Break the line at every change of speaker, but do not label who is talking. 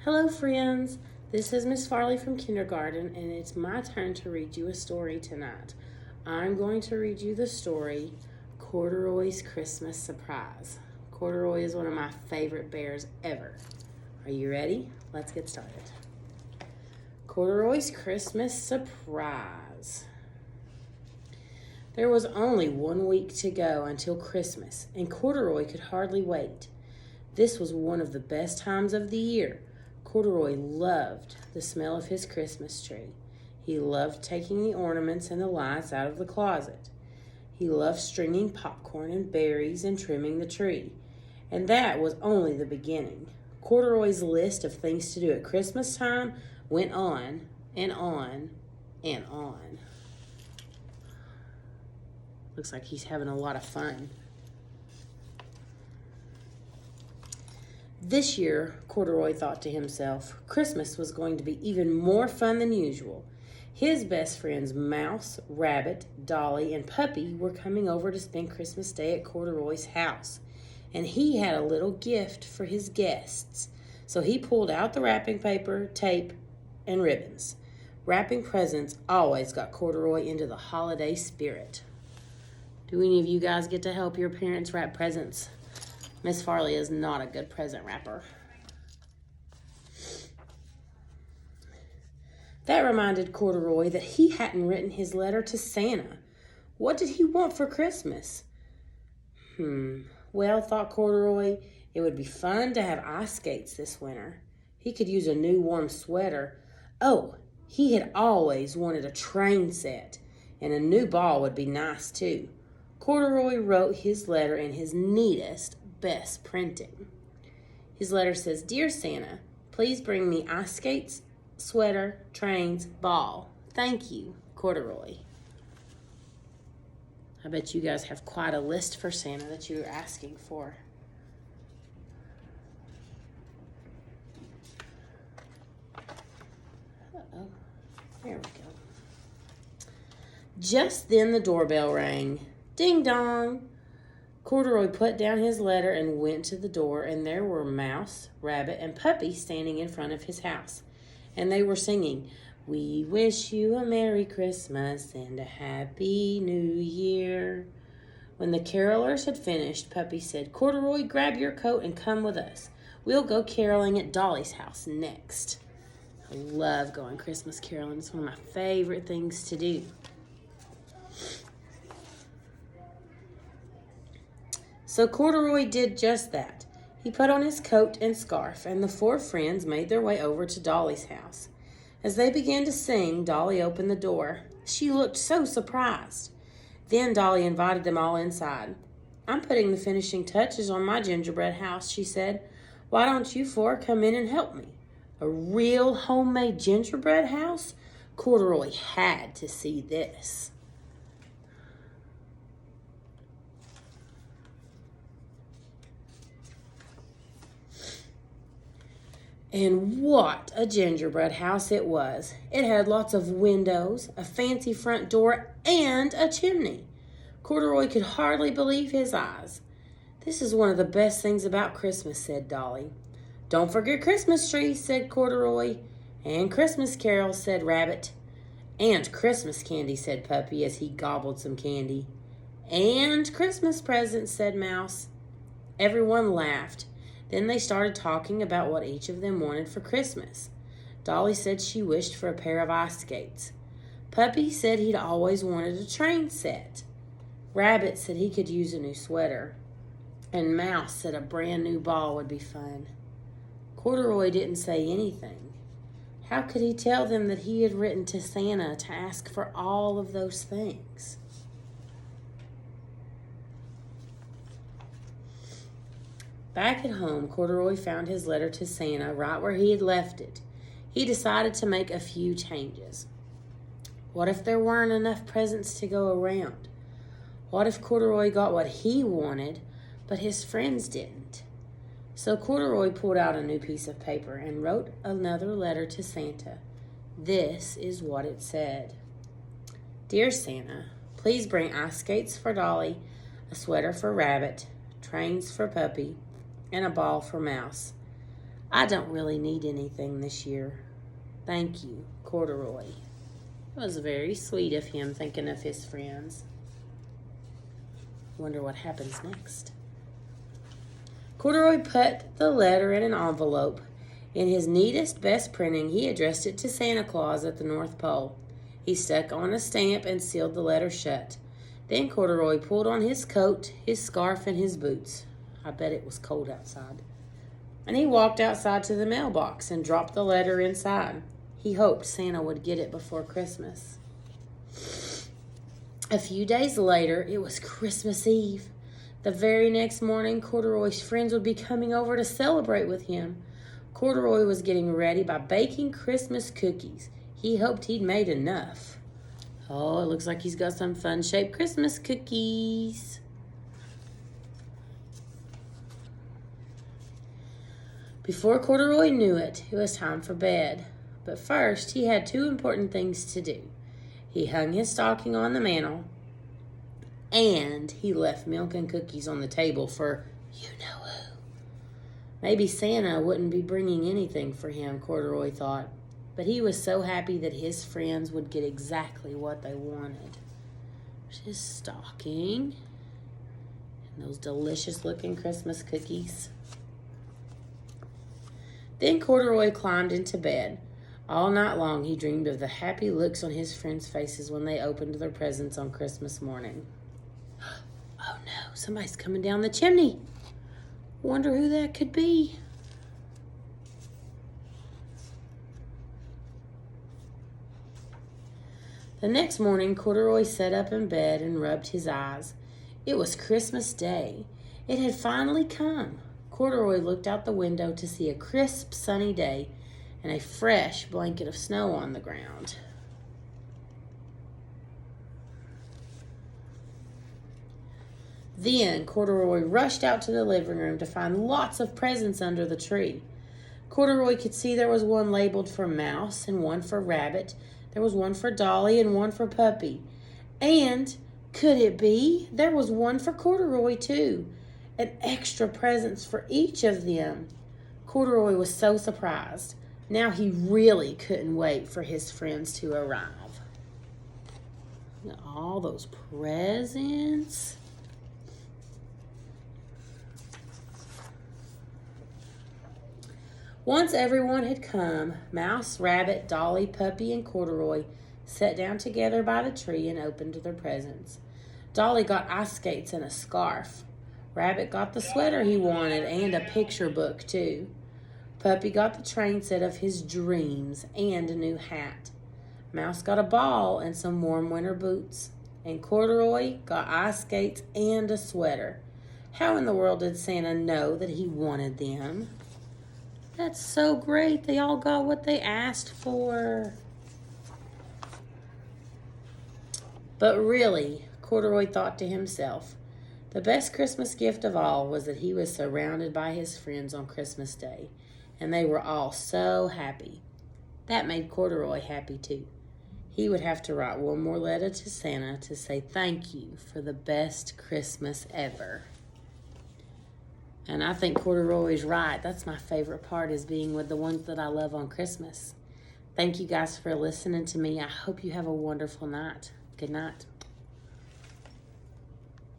Hello, friends. This is Miss Farley from kindergarten, and it's my turn to read you a story tonight. I'm going to read you the story, Corduroy's Christmas Surprise. Corduroy is one of my favorite bears ever. Are you ready? Let's get started. Corduroy's Christmas Surprise. There was only 1 week to go until Christmas, and Corduroy could hardly wait. This was one of the best times of the year. Corduroy loved the smell of his Christmas tree. He loved taking the ornaments and the lights out of the closet. He loved stringing popcorn and berries and trimming the tree. And that was only the beginning. Corduroy's list of things to do at Christmas time went on and on and on. Looks like he's having a lot of fun. This year, Corduroy thought to himself, Christmas was going to be even more fun than usual. His best friends Mouse, Rabbit, Dolly, and Puppy were coming over to spend Christmas Day at Corduroy's house, and he had a little gift for his guests. So he pulled out the wrapping paper, tape, and ribbons. Wrapping presents always got Corduroy into the holiday spirit. Do any of you guys get to help your parents wrap presents? Miss Farley is not a good present wrapper. That reminded Corduroy that he hadn't written his letter to Santa. What did he want for Christmas? Well, thought Corduroy, it would be fun to have ice skates this winter. He could use a new warm sweater. Oh, he had always wanted a train set, and a new ball would be nice too. Corduroy wrote his letter in his neatest, best printing. His letter says, Dear Santa, please bring me ice skates, sweater, trains, ball. Thank you, Corduroy. I bet you guys have quite a list for Santa that you're asking for. Uh-oh. There we go. Just then the doorbell rang. Ding dong. Corduroy put down his letter and went to the door, and there were Mouse, Rabbit, and Puppy standing in front of his house. And they were singing, We wish you a Merry Christmas and a Happy New Year. When the carolers had finished, Puppy said, Corduroy, grab your coat and come with us. We'll go caroling at Dolly's house next. I love going Christmas caroling. It's one of my favorite things to do. So Corduroy did just that. He put on his coat and scarf, and the four friends made their way over to Dolly's house. As they began to sing, Dolly opened the door. She looked so surprised. Then Dolly invited them all inside. I'm putting the finishing touches on my gingerbread house, she said. Why don't you four come in and help me? A real homemade gingerbread house? Corduroy had to see this. And what a gingerbread house it was. It had lots of windows, a fancy front door, and a chimney. Corduroy could hardly believe his eyes. This is one of the best things about Christmas, said Dolly. Don't forget Christmas trees, said Corduroy. And Christmas carols, said Rabbit. And Christmas candy, said Puppy as he gobbled some candy. And Christmas presents, said Mouse. Everyone laughed. Then they started talking about what each of them wanted for Christmas. Dolly said she wished for a pair of ice skates. Puppy said he'd always wanted a train set. Rabbit said he could use a new sweater. And Mouse said a brand new ball would be fun. Corduroy didn't say anything. How could he tell them that he had written to Santa to ask for all of those things? Back at home, Corduroy found his letter to Santa right where he had left it. He decided to make a few changes. What if there weren't enough presents to go around? What if Corduroy got what he wanted, but his friends didn't? So Corduroy pulled out a new piece of paper and wrote another letter to Santa. This is what it said. Dear Santa, please bring ice skates for Dolly, a sweater for Rabbit, trains for Puppy, and a ball for Mouse. I don't really need anything this year. Thank you, Corduroy. It was very sweet of him thinking of his friends. Wonder what happens next. Corduroy put the letter in an envelope. In his neatest, best printing, he addressed it to Santa Claus at the North Pole. He stuck on a stamp and sealed the letter shut. Then Corduroy pulled on his coat, his scarf, and his boots. I bet it was cold outside. And he walked outside to the mailbox and dropped the letter inside. He hoped Santa would get it before Christmas. A few days later, it was Christmas Eve. The very next morning, Corduroy's friends would be coming over to celebrate with him. Corduroy was getting ready by baking Christmas cookies. He hoped he'd made enough. Oh, it looks like he's got some fun-shaped Christmas cookies. Before Corduroy knew it, it was time for bed. But first, he had two important things to do. He hung his stocking on the mantle, and he left milk and cookies on the table for you-know-who. Maybe Santa wouldn't be bringing anything for him, Corduroy thought. But he was so happy that his friends would get exactly what they wanted. There's his stocking and those delicious-looking Christmas cookies. Then Corduroy climbed into bed. All night long, he dreamed of the happy looks on his friends' faces when they opened their presents on Christmas morning. Oh no, somebody's coming down the chimney. Wonder who that could be. The next morning, Corduroy sat up in bed and rubbed his eyes. It was Christmas Day. It had finally come. Corduroy looked out the window to see a crisp, sunny day and a fresh blanket of snow on the ground. Then Corduroy rushed out to the living room to find lots of presents under the tree. Corduroy could see there was one labeled for Mouse and one for Rabbit. There was one for Dolly and one for Puppy. And, could it be, there was one for Corduroy too, and extra presents for each of them. Corduroy was so surprised. Now he really couldn't wait for his friends to arrive. Look at all those presents. Once everyone had come, Mouse, Rabbit, Dolly, Puppy, and Corduroy sat down together by the tree and opened their presents. Dolly got ice skates and a scarf. Rabbit got the sweater he wanted and a picture book, too. Puppy got the train set of his dreams and a new hat. Mouse got a ball and some warm winter boots. And Corduroy got ice skates and a sweater. How in the world did Santa know that he wanted them? That's so great. They all got what they asked for. But really, Corduroy thought to himself, the best Christmas gift of all was that he was surrounded by his friends on Christmas Day, and they were all so happy. That made Corduroy happy too. He would have to write one more letter to Santa to say thank you for the best Christmas ever. And I think Corduroy's right. That's my favorite part, is being with the ones that I love on Christmas. Thank you guys for listening to me. I hope you have a wonderful night. Good night.